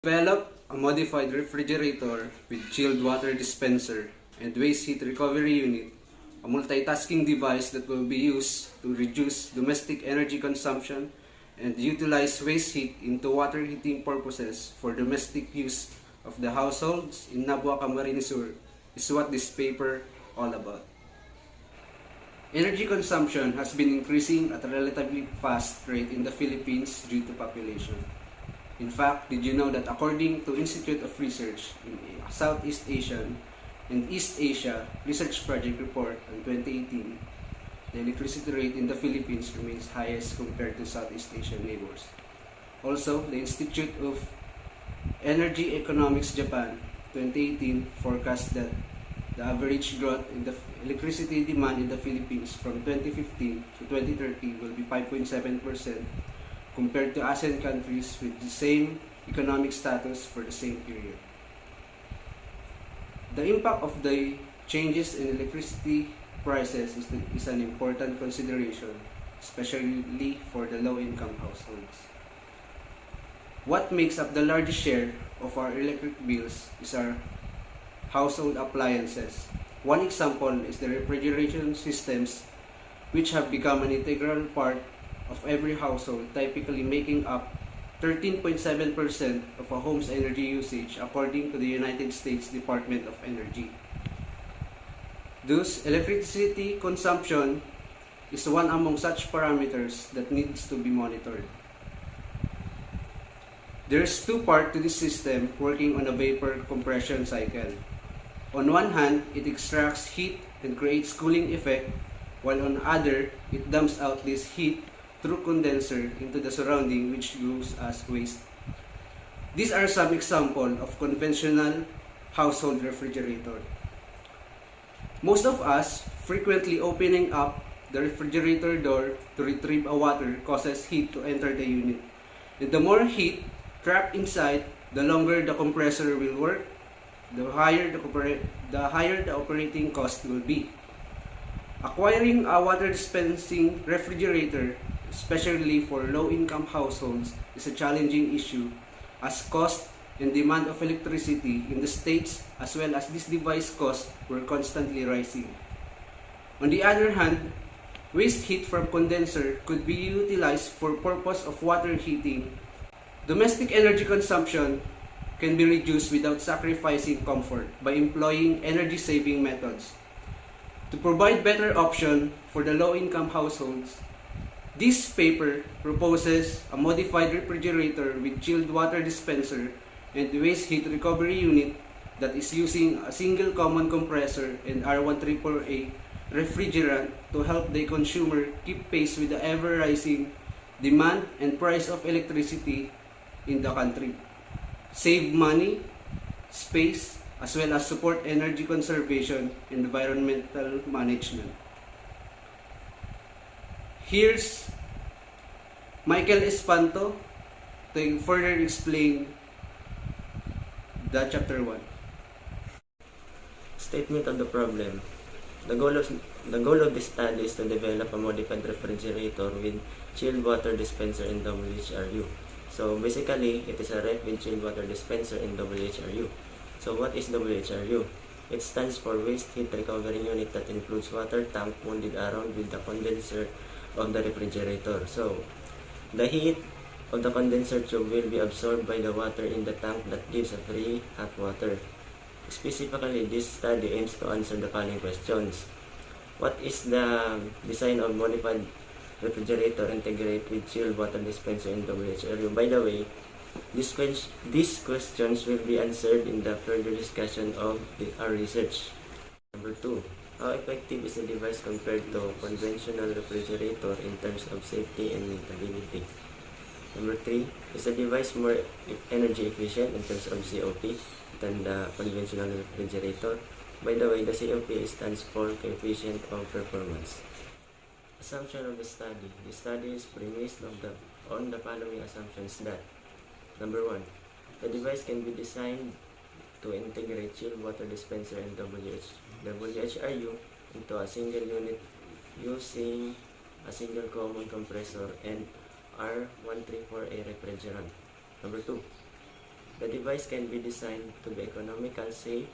Develop a modified refrigerator with chilled water dispenser and waste heat recovery unit, a multitasking device that will be used to reduce domestic energy consumption and utilize waste heat into water heating purposes for domestic use of the households in Nabua, Camarines Sur is what this paper all about. Energy consumption has been increasing at a relatively fast rate in the Philippines due to population. In fact, did you know that according to Institute of Research in Southeast Asian and East Asia Research Project Report on 2018, the electricity rate in the Philippines remains highest compared to Southeast Asian neighbors. Also, the Institute of Energy Economics Japan 2018 forecast that the average growth in the electricity demand in the Philippines from 2015 to 2030 will be 5.7% compared to ASEAN countries with the same economic status for the same period. The impact of the changes in electricity prices is an important consideration, especially for the low-income households. What makes up the largest share of our electric bills is our household appliances. One example is the refrigeration systems, which have become an integral part of every household, typically making up 13.7% of a home's energy usage according to the United States Department of Energy. Thus, electricity consumption is one among such parameters that needs to be monitored. There is two parts to this system working on a vapor compression cycle. On one hand, it extracts heat and creates cooling effect, while on the other, it dumps out this heat through condenser into the surrounding, which goes as waste. These are some examples of conventional household refrigerator. Most of us frequently opening up the refrigerator door to retrieve a water causes heat to enter the unit. And the more heat trapped inside, the longer the compressor will work, the higher the operating cost will be. Acquiring a water dispensing refrigerator, especially for low-income households, is a challenging issue as cost and demand of electricity in the States as well as this device cost were constantly rising. On the other hand, waste heat from condenser could be utilized for purpose of water heating. Domestic energy consumption can be reduced without sacrificing comfort by employing energy-saving methods. To provide better option for the low-income households, this paper proposes a modified refrigerator with chilled water dispenser and waste heat recovery unit that is using a single common compressor and R134A refrigerant to help the consumer keep pace with the ever-rising demand and price of electricity in the country, save money, space, as well as support energy conservation and environmental management. Here's Michael Espanto to further explain the chapter 1. Statement of the problem. The goal of this study is to develop a modified refrigerator with chilled water dispenser in WHRU. So basically, it is a ref with chilled water dispenser in WHRU. So what is WHRU? It stands for Waste Heat Recovery Unit that includes water tank mounted around with the condenser of the refrigerator. So the heat of the condenser tube will be absorbed by the water in the tank that gives a free hot water. Specifically, this study aims to answer the following questions. What is the design of modified refrigerator integrated with chilled water dispenser in WHRU? By the way, these questions will be answered in the further discussion of our research. Number 2. How effective is the device compared to conventional refrigerator in terms of safety and maintainability? Number 3. Is the device more energy efficient in terms of COP than the conventional refrigerator? By the way, the COP stands for coefficient of performance. Assumption of the study. The study is premised on the following assumptions that: Number 1. The device can be designed to integrate chilled water dispenser and WHRU into a single unit using a single common compressor and R134A refrigerant. Number 2. The device can be designed to be economical, safe,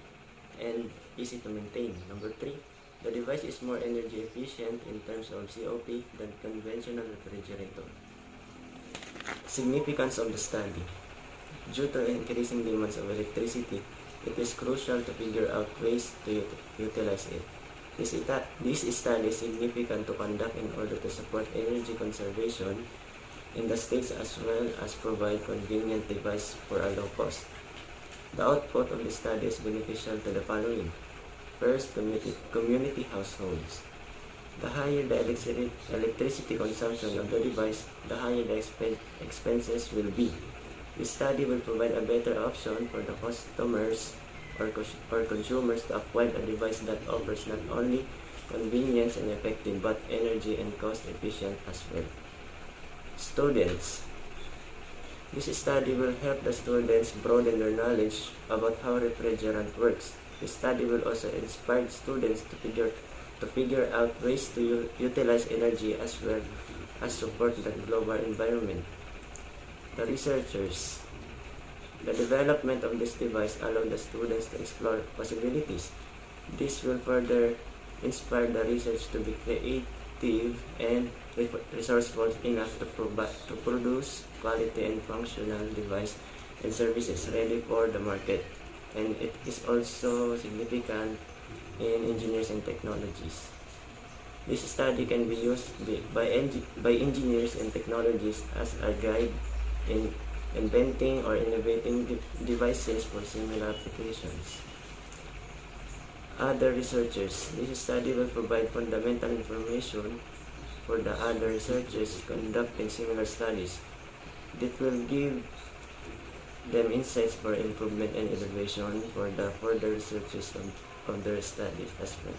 and easy to maintain. Number 3, the device is more energy efficient in terms of COP than conventional refrigerator. Significance of the study. Due to increasing demands of electricity, it is crucial to figure out ways to utilize it. This study is significant to conduct in order to support energy conservation in the States as well as provide convenient device for a low cost. The output of the study is beneficial to the following. First, community households. The higher the electricity consumption of the device, the higher the expenses will be. This study will provide a better option for the customers or consumers to acquire a device that offers not only convenience and effective but energy and cost efficient as well. Students. This study will help the students broaden their knowledge about how refrigerant works. This study will also inspire students to figure out ways to utilize energy as well as support the global environment. The researchers. The development of this device allows the students to explore possibilities. This will further inspire the research to be creative and resourceful enough to produce quality and functional device and services ready for the market. And it is also significant in engineers and technologies. This study can be used by engineers and technologists as a guide in inventing or innovating devices for similar applications. Other researchers. This study will provide fundamental information for the other researchers conducting similar studies. It will give them insights for improvement and innovation for the further researches of their studies as well.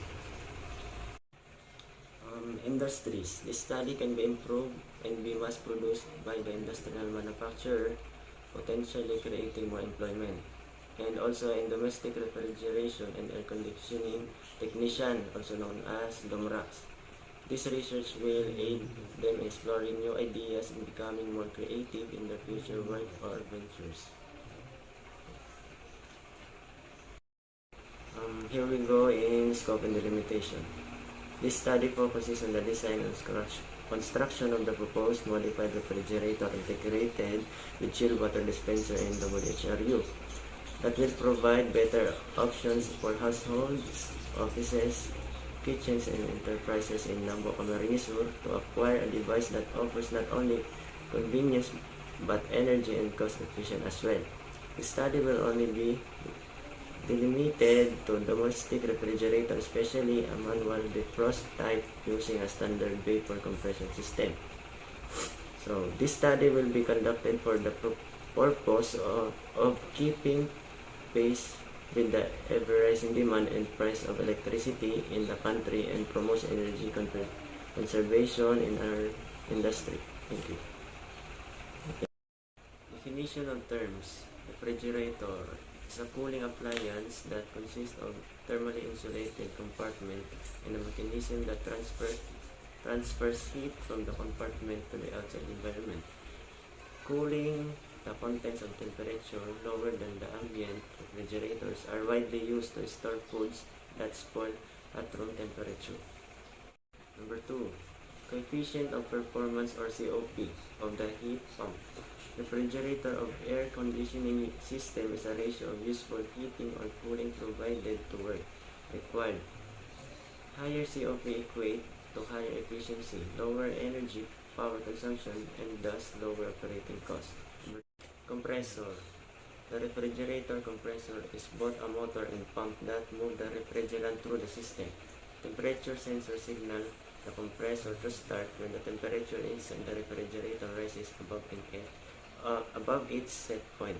Industries. This study can be improved and be mass-produced by the industrial manufacturer, potentially creating more employment. And also in domestic refrigeration and air conditioning technician, also known as DOMRACs. This research will aid them exploring new ideas and becoming more creative in their future work or ventures. Here we go in scope and delimitation. This study focuses on the design and construction of the proposed modified refrigerator integrated with chilled water dispenser and WHRU that will provide better options for households, offices, kitchens, and enterprises in Nambo Camarines Sur to acquire a device that offers not only convenience but energy and cost efficient as well. The study will only be delimited to domestic refrigerator, especially a manual defrost type using a standard vapor compression system. So this study will be conducted for the purpose of keeping pace with the ever-rising demand and price of electricity in the country and promotes energy conservation in our industry. Thank you. Definition of terms. Refrigerator is a cooling appliance that consists of thermally insulated compartment and a mechanism that transfers heat from the compartment to the outside environment. Cooling the contents of temperature lower than the ambient refrigerators are widely used to store foods that spoil at room temperature. Number 2. Coefficient of performance or COP of the heat pump. Refrigerator of air conditioning system is a ratio of useful heating or cooling provided to work required. Higher COP equate to higher efficiency, lower energy power consumption, and thus lower operating cost. Compressor. The refrigerator compressor is both a motor and pump that move the refrigerant through the system. Temperature sensor signal the compressor to start when the temperature inside the refrigerator rises above its set point.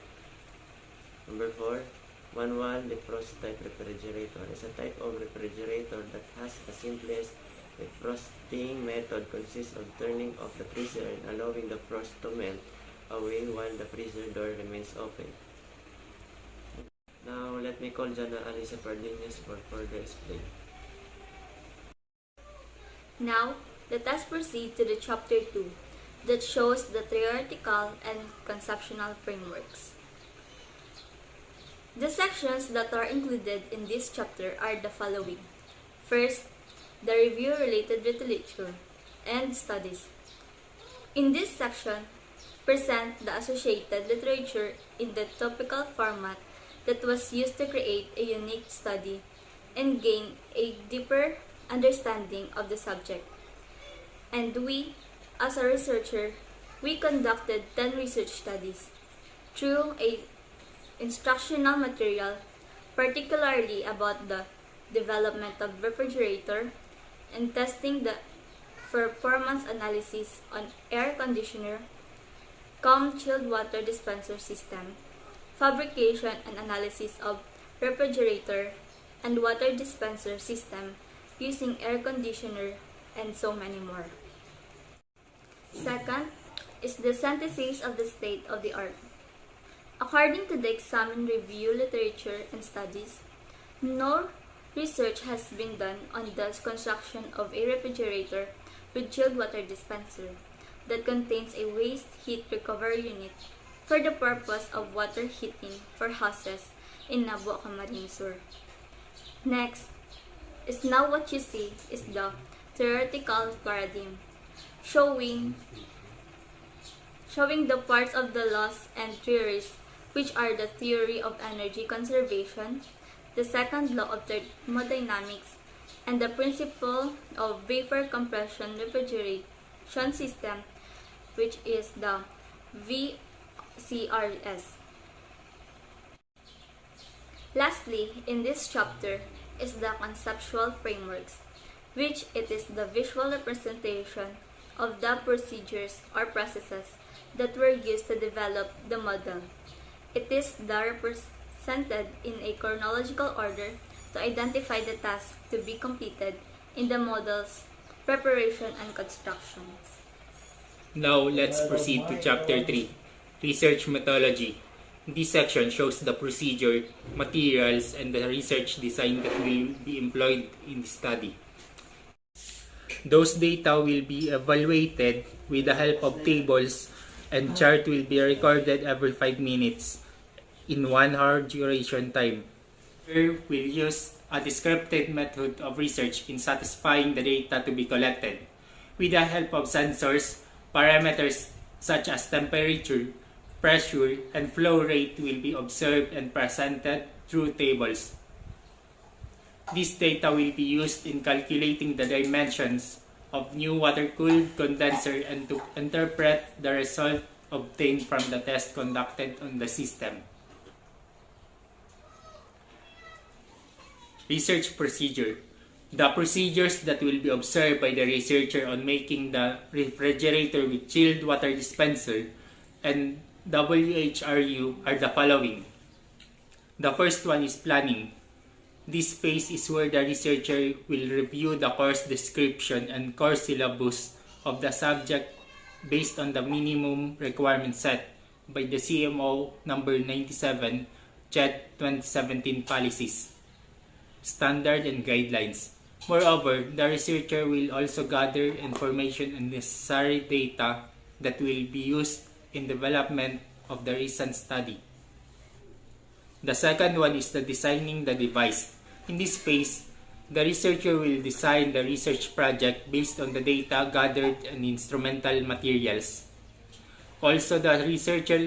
Number 4. Manual defrost type refrigerator is a type of refrigerator that has the simplest defrosting method consists of turning off the freezer and allowing the frost to melt away while the freezer door remains open. Now let me call Jana Alisa Pardinas for further explain. Now, let us proceed to the Chapter 2 that shows the theoretical and conceptual frameworks. The sections that are included in this chapter are the following. First, the review related literature and studies. In this section, present the associated literature in the topical format that was used to create a unique study and gain a deeper understanding of the subject. And we, as a researcher, we conducted 10 research studies through a instructional material, particularly about the development of refrigerator and testing the performance analysis on air conditioner, chilled water dispenser system, fabrication and analysis of refrigerator and water dispenser system using air conditioner, and so many more. Second is the synthesis of the state of the art. According to the examined review literature and studies, no research has been done on the construction of a refrigerator with chilled water dispenser that contains a waste heat recovery unit for the purpose of water heating for houses in Nabo, Camarines Sur. Next is now what you see is the theoretical paradigm, showing the parts of the laws and theories, which are the theory of energy conservation, the second law of thermodynamics, and the principle of vapor compression refrigeration system, which is the VCRS. Lastly, in this chapter is the conceptual frameworks, which it is the visual representation of the procedures or processes that were used to develop the model. It is represented in a chronological order to identify the tasks to be completed in the model's preparation and constructions. Now let's proceed to Chapter 3, Research Methodology. This section shows the procedure, materials, and the research design that will be employed in the study. Those data will be evaluated with the help of tables, and chart will be recorded every 5 minutes in 1 hour duration time. Here we'll use a descriptive method of research in satisfying the data to be collected. With the help of sensors, parameters such as temperature, pressure, and flow rate will be observed and presented through tables. This data will be used in calculating the dimensions of new water-cooled condenser and to interpret the result obtained from the test conducted on the system. Research procedure. The procedures that will be observed by the researcher on making the refrigerator with chilled water dispenser and WHRU are the following. The first one is planning. This phase is where the researcher will review the course description and course syllabus of the subject based on the minimum requirement set by the CMO number 97 CHED 2017 policies, standard and guidelines. Moreover, the researcher will also gather information and necessary data that will be used in development of the recent study. The second one is the designing the device. In this phase, the researcher will design the research project based on the data gathered and instrumental materials. Also, the researcher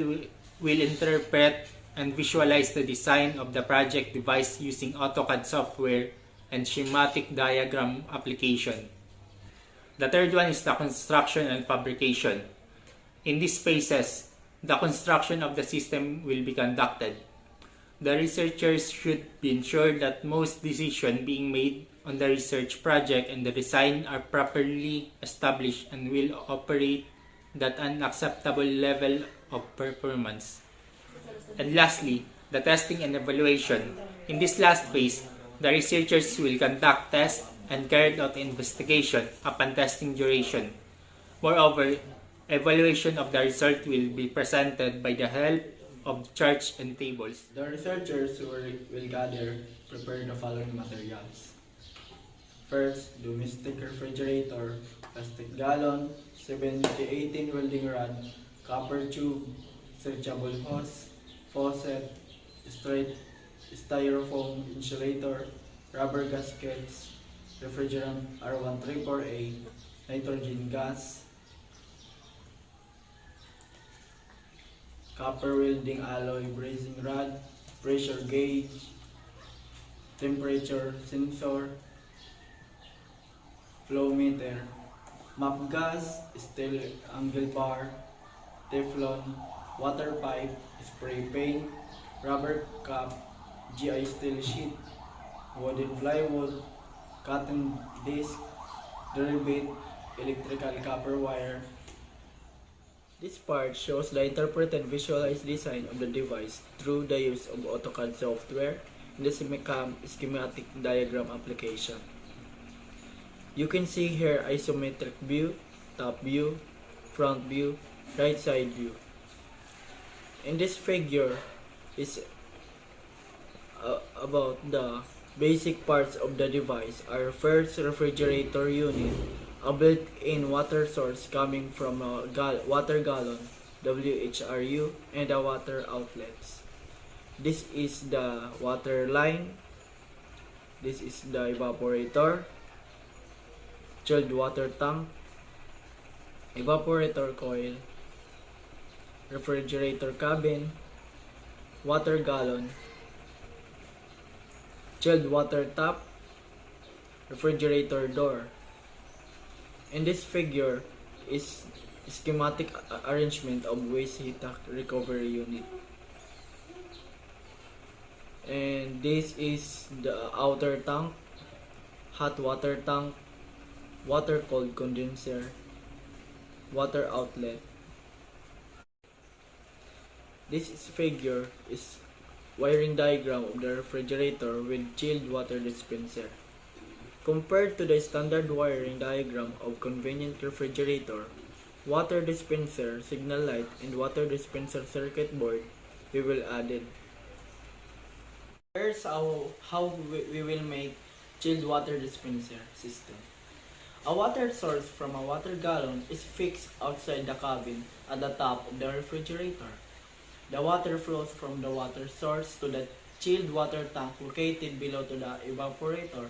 will interpret and visualize the design of the project device using AutoCAD software and schematic diagram application. The third one is the construction and fabrication. In these phases, the construction of the system will be conducted. The researchers should be ensured that most decisions being made on the research project and the design are properly established and will operate at an acceptable level of performance. And lastly, the testing and evaluation. In this last phase, the researchers will conduct tests and carry out investigation upon testing duration. Moreover, evaluation of the result will be presented by the help of charts and tables. The researchers will prepare the following materials. First, domestic refrigerator, plastic gallon, 70-18 welding rod, copper tube, searchable hose, faucet, straight styrofoam insulator, rubber gaskets, refrigerant R134A, nitrogen gas, copper welding alloy brazing rod, pressure gauge, temperature sensor, flow meter, map gas, steel angle bar, Teflon, water pipe, spray paint, rubber cap, GI steel sheet, wooden plywood, cotton disc, drill bit, electrical copper wire. This part shows the interpreted visualized design of the device through the use of AutoCAD software in the schematic diagram application. You can see here isometric view, top view, front view, right side view. In this figure is about the basic parts of the device. Our first refrigerator unit, a built-in water source coming from a water gallon, WHRU, and a water outlets. This is the water line. This is the evaporator, chilled water tank, evaporator coil, refrigerator cabin, water gallon, chilled water tap, refrigerator door. In this figure is schematic arrangement of waste heat recovery unit. And this is the outer tank, hot water tank, water cold condenser, water outlet. This figure is wiring diagram of the refrigerator with chilled water dispenser. Compared to the standard wiring diagram of convenient refrigerator, water dispenser, signal light, and water dispenser circuit board we will added. Here's how we will make chilled water dispenser system. A water source from a water gallon is fixed outside the cabin at the top of the refrigerator. The water flows from the water source to the chilled water tank located below to the evaporator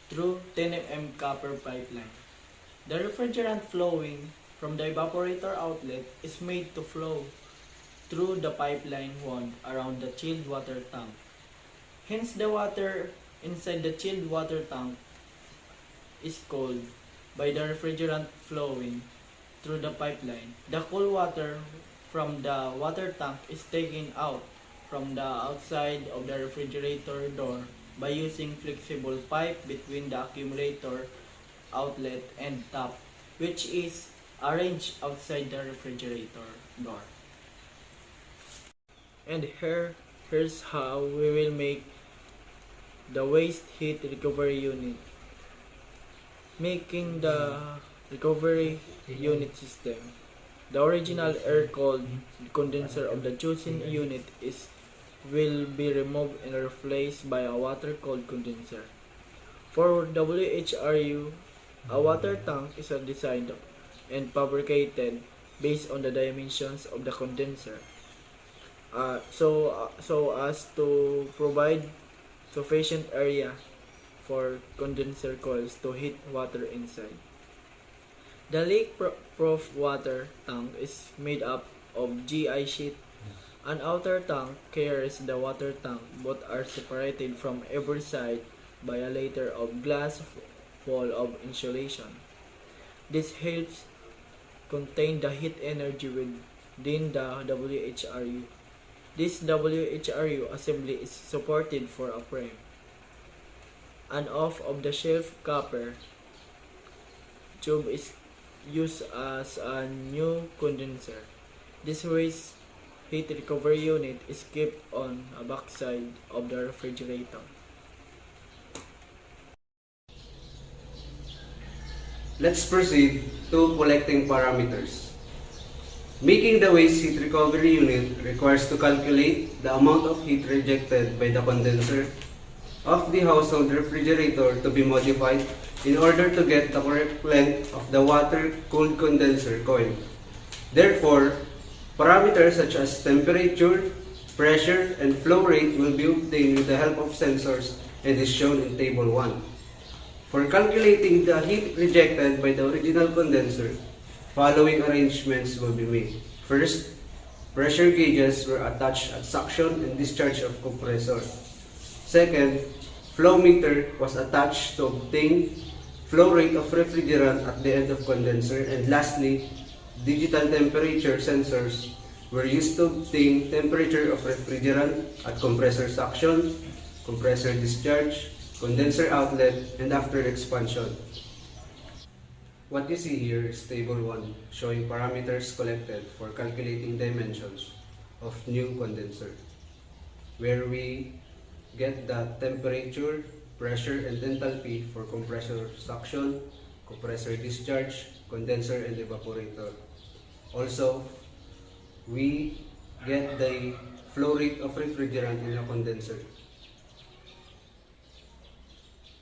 through 10 mm copper pipeline. The refrigerant flowing from the evaporator outlet is made to flow through the pipeline wound around the chilled water tank. Hence, the water inside the chilled water tank is cold by the refrigerant flowing through the pipeline. The cool water from the water tank is taken out from the outside of the refrigerator door by using flexible pipe between the accumulator outlet and tap, which is arranged outside the refrigerator door. And here's how we will make the waste heat recovery unit. Making the recovery unit system. The original air-cooled condenser of the chosen unit will be removed and replaced by a water-cooled condenser. For WHRU, a water tank is designed and fabricated based on the dimensions of the condenser, so as to provide sufficient area for condenser coils to heat water inside. The leak-proof water tank is made up of GI sheet. An outer tank carries the water tank. Both are separated from every side by a layer of glass wall of insulation. This helps contain the heat energy within the WHRU. This WHRU assembly is supported for a frame. An off-the-shelf copper tube is used as a new condenser. This waste heat recovery unit is kept on a backside of the refrigerator. Let's proceed to collecting parameters. Making the waste heat recovery unit requires to calculate the amount of heat rejected by the condenser of the household refrigerator to be modified in order to get the correct length of the water-cooled condenser coil. Therefore, parameters such as temperature, Pressure and flow rate will be obtained with the help of sensors and is shown in Table 1. For calculating the heat rejected by the original condenser, following arrangements will be made. First, pressure gauges were attached at suction and discharge of compressor. Second, flow meter was attached to obtain flow rate of refrigerant at the end of condenser. And lastly, digital temperature sensors were used to obtain temperature of refrigerant at compressor suction, compressor discharge, condenser outlet, and after expansion. What you see here is Table 1 showing parameters collected for calculating dimensions of new condenser, where we get the temperature, pressure, and enthalpy for compressor suction, compressor discharge, condenser, and evaporator. Also, we get the flow rate of refrigerant in a condenser.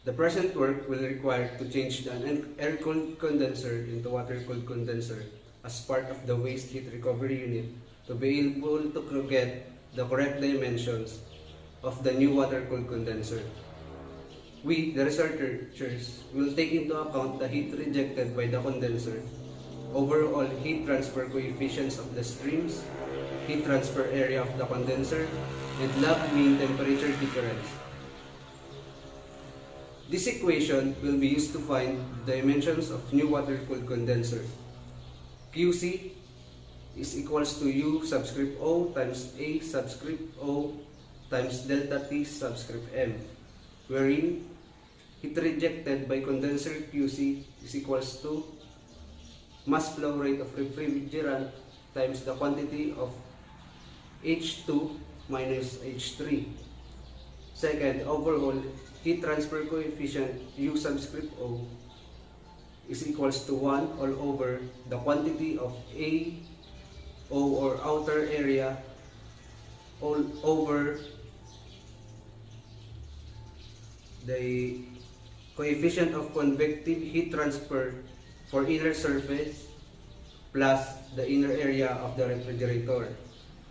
The present work will require to change an air-cooled condenser into water-cooled condenser as part of the waste heat recovery unit to be able to get the correct dimensions of the new water-cooled condenser. We, the researchers, will take into account the heat rejected by the condenser, overall heat transfer coefficients of the streams, heat transfer area of the condenser, and log mean temperature difference. This equation will be used to find the dimensions of new water-cooled condenser. QC is equals to U subscript O times A subscript O times delta T subscript M, wherein heat rejected by condenser QC is equals to mass flow rate of refrigerant times the quantity of H2 minus H3. Second, overall heat transfer coefficient U subscript O is equals to 1 all over the quantity of A, O or outer area all over the coefficient of convective heat transfer for inner surface plus the inner area of the refrigerator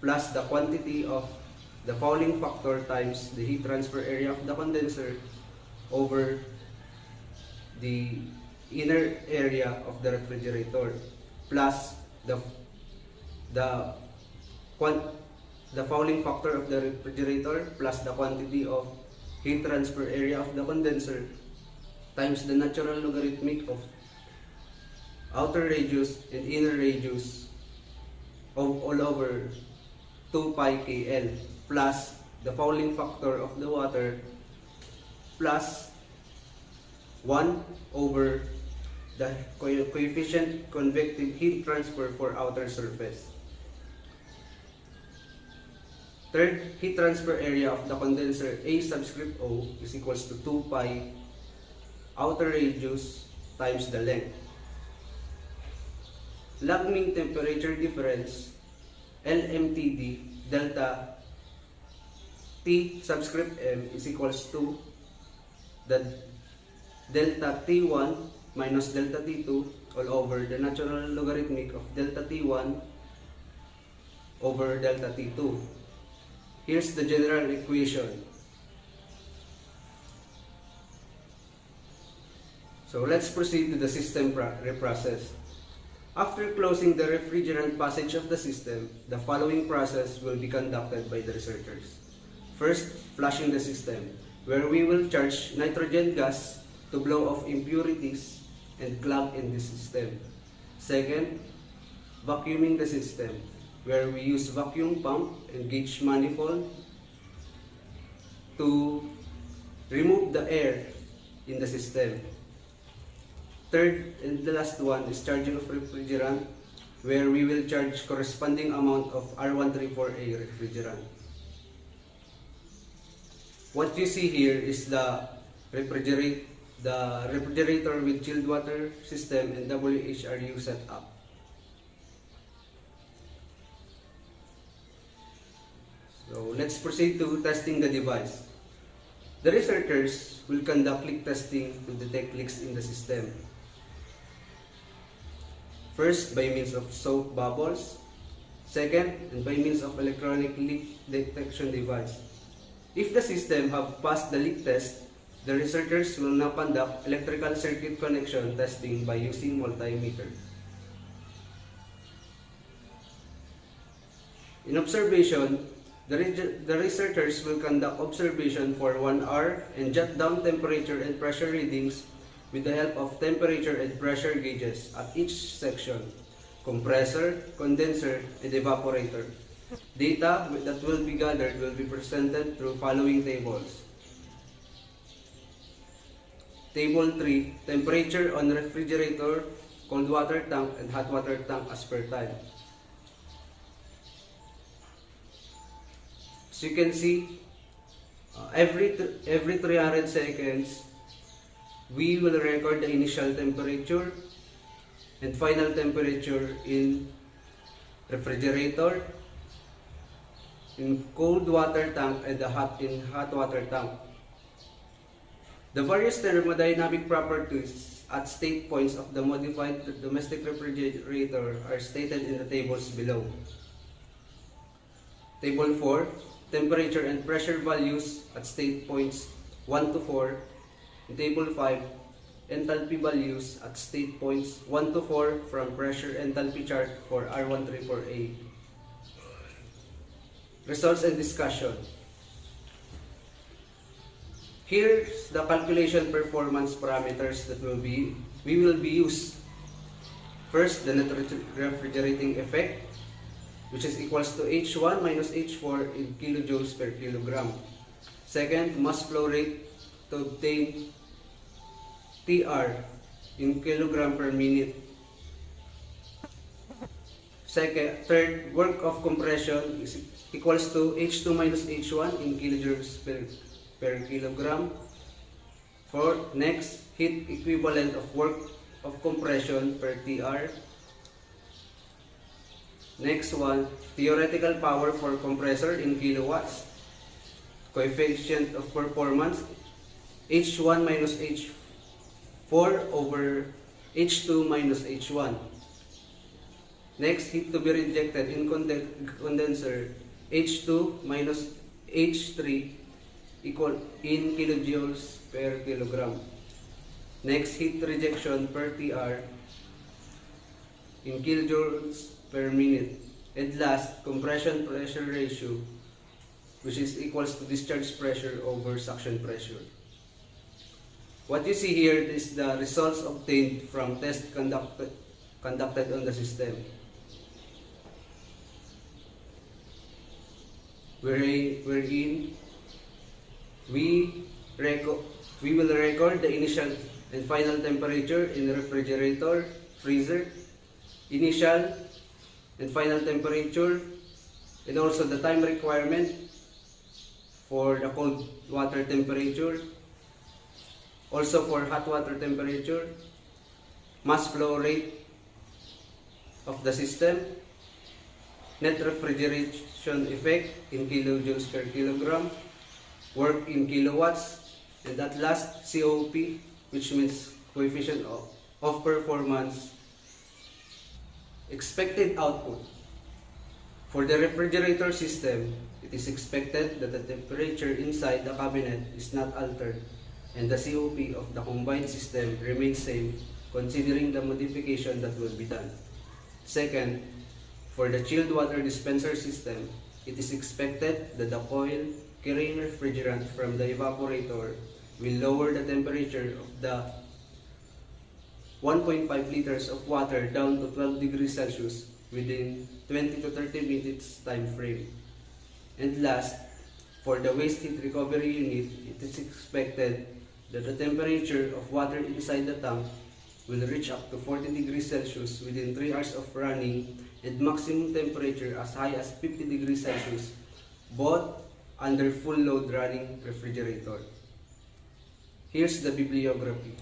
plus the quantity of the fouling factor times the heat transfer area of the condenser over the inner area of the refrigerator plus the fouling factor of the refrigerator plus the quantity of heat transfer area of the condenser times the natural logarithmic of outer radius and inner radius of all over 2 pi kl plus the fouling factor of the water plus 1 over the coefficient convective heat transfer for outer surface. Third, heat transfer area of the condenser A subscript O is equals to 2 pi outer radius times the length. Log mean temperature difference LMTD delta T subscript M is equals to the delta T1 minus delta T2 all over the natural logarithmic of delta T1 over delta T2. Here's the general equation. So let's proceed to the system reprocess. After closing the refrigerant passage of the system, the following process will be conducted by the researchers. First, flushing the system, where we will charge nitrogen gas to blow off impurities and clog in the system. Second, vacuuming the system, where we use vacuum pump and gauge manifold to remove the air in the system. Third and the last one is charging of refrigerant, where we will charge corresponding amount of R134A refrigerant. What you see here is the refrigerator with chilled water system and WHRU setup. So let's proceed to testing the device. The researchers will conduct leak testing to detect leaks in the system. First, by means of soap bubbles. Second, and by means of electronic leak detection device. If the system have passed the leak test, the researchers will now conduct electrical circuit connection testing by using multimeter. In observation, the researchers will conduct observation for 1 hour and jot down temperature and pressure readings with the help of temperature and pressure gauges at each section, compressor, condenser, and evaporator. Data that will be gathered will be presented through following tables. Table 3, temperature on refrigerator, cold water tank, and hot water tank as per time. As you can see, every 300 seconds, we will record the initial temperature and final temperature in refrigerator, in cold water tank, and in hot water tank. The various thermodynamic properties at state points of the modified domestic refrigerator are stated in the tables below. Table 4, temperature and pressure values at state points 1 to 4. In Table 5, enthalpy values at state points 1 to 4 from pressure enthalpy chart for R134A. Results and discussion. Here's the calculation performance parameters that we will be used. First, the net refrigerating effect, which is equals to H1 minus H4 in kilojoules per kilogram. Second, mass flow rate to obtain TR in kilogram per minute. Third, work of compression is equals to H2 minus H1 in kilojoules per kilogram. Fourth, next, heat equivalent of work of compression per TR. Next one, theoretical power for compressor in kilowatts. Coefficient of performance, H1 minus H4 over H2 minus H1. Next, heat to be rejected in condenser, H2 minus H3 equal in kilojoules per kilogram. Next, heat rejection per TR in kilojoules per minute. And last, compression pressure ratio, which is equals to discharge pressure over suction pressure. What you see here is the results obtained from tests conducted on the system. Wherein we will record the initial and final temperature in the refrigerator, freezer, initial and final temperature, and also the time requirement for the cold water temperature, also for hot water temperature, mass flow rate of the system, net refrigeration effect in kilojoules per kilogram, work in kilowatts, and at last COP, which means coefficient of performance. Expected output. For the refrigerator system, it is expected that the temperature inside the cabinet is not altered and the COP of the combined system remains same considering the modification that will be done. Second, for the chilled water dispenser system, it is expected that the coil carrying refrigerant from the evaporator will lower the temperature of the 1.5 liters of water down to 12 degrees Celsius within 20 to 30 minutes time frame. And last, for the waste heat recovery unit, it is expected that the temperature of water inside the tank will reach up to 40 degrees Celsius within 3 hours of running and maximum temperature as high as 50 degrees Celsius, both under full load running refrigerator. Here's the bibliography.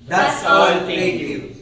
That's all. Thank you.